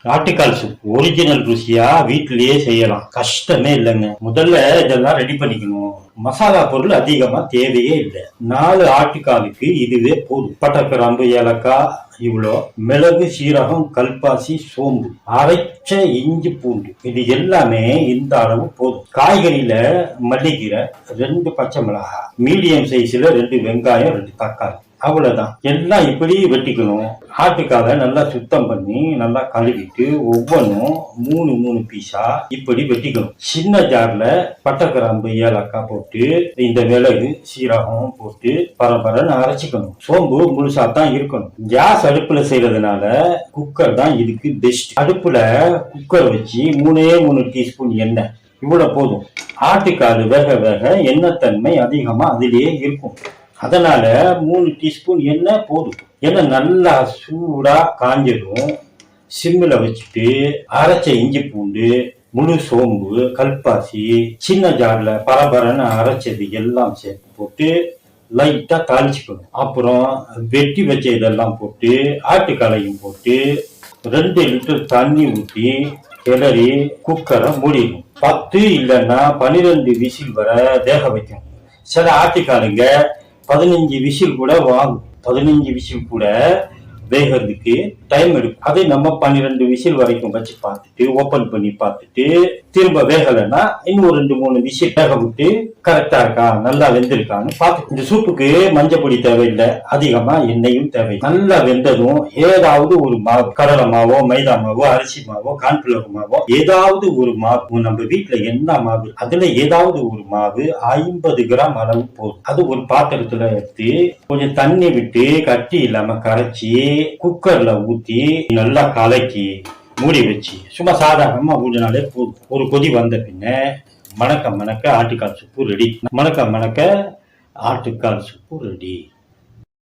ஆட்டுக்கால் soup original ருசியா வீட்டிலேயே செய்யலாம், கஷ்டமே இல்லைங்க. முதல்ல இதெல்லாம் ரெடி பண்ணிக்கணும். மசாலா பொருள் அதிகமா தேவையே இல்லை. 4 ஆட்டுக்காலுக்கு இதுவே போதும். பட்டை, கிராம்பு, ஏலக்காய் இவ்வளோ, மிளகு, சீரகம், கல்பாசி, சோம்பு, அரைச்ச இஞ்சி, பூண்டு, இது எல்லாமே இந்த அளவு போதும். காய்கறியில மல்லிக்கீரை, 2 பச்சை மிளகாய், மீடியம் சைஸ்ல 2 வெங்காயம், 2 தக்காளி, அவ்வளவுதான். எல்லாம் இப்படி வெட்டிக்கணும். ஆட்டுக்காலை நல்லா சுத்தம் பண்ணி நல்லா கழுவிட்டு ஒவ்வொன்றும் 3 பீஸா இப்படி வெட்டிக்கணும். சின்ன ஜார்ல பட்டை, கிராம்பு, ஏலக்காய் போட்டு இந்த மிளகு, சீரகம் போட்டு பரபரன்னு அரைச்சிக்கணும். சோம்பு முழுசா தான் இருக்கணும். கேஸ் அடுப்புல செய்யறதுனால குக்கர் தான் இதுக்கு பெஸ்ட். அடுப்புல குக்கர் வச்சு 3 டீஸ்பூன் எண்ணெய், இவ்வளவு போதும். ஆட்டுக்கால் வேக வேக எண்ணெய் தன்மை அதிகமா அதிலேயே இருக்கும். அதனால 3 டீஸ்பூன் எண்ணெய் போதும். எண்ணெய் நல்லா சூடா காஞ்சதும் சிம்மில் வச்சுட்டு அரைச்ச இஞ்சி, பூண்டு, முழு சோம்பு, கல்பாசி, சின்ன ஜார்ல பரபரன்னு அரைச்சது எல்லாம் சேர்த்து போட்டு லைட்டா தாளிச்சுக்கணும். அப்புறம் வெட்டி வச்ச இதெல்லாம் போட்டு ஆட்டுக்காலையும் போட்டு 2 லிட்டர் தண்ணி ஊற்றி கிளறி குக்கரை மூடிடும். 10 இல்லைன்னா 12 விசில் வர வேக வைக்கணும். சில ஆட்டுக்காலுங்க 15 விசில் கூட வாங்கும். 15 விசில் கூட வேகிறதுக்கு டைம் எடுக்கும். அதை நம்ம 12 விசில் வரைக்கும் வச்சு பார்த்துட்டு ஓபன் பண்ணி பார்த்துட்டு திரும்ப வேகலைன்னா இன்னும் 2-3 விசில் வேக விட்டு கரெக்டா இருக்கா, நல்லா வெந்திருக்கான்னு பார்த்து. இந்த சூப்புக்கு மஞ்சள் பொடி தேவையில்லை, அதிகமா எண்ணெயும் தேவை. நல்லா வெந்ததும் ஏதாவது ஒரு மாவு, கடலை மாவோ, மைதா மாவோ, அரிசி மாவோ, கான்ஃபிளவர் மாவோ, ஏதாவது ஒரு மாவு, நம்ம வீட்டுல என்ன மாவு, அதுல ஏதாவது ஒரு மாவு 50 கிராம் அளவு போதும். அது ஒரு பாத்திரத்துல எடுத்து கொஞ்சம் தண்ணி விட்டு கட்டி இல்லாம கரைச்சி குக்கர்ல ஊத்தி நல்லா கலக்கி மூடி வச்சு சும்மா சாதாரணமா ஊடினாலே போதும். ஒரு கொதி வந்த பின்ன மணக்க மணக்க ஆட்டுக்கால் சூப்பு ரெடி. மணக்க மணக்க ஆட்டுக்கால் சூப்பு ரெடி.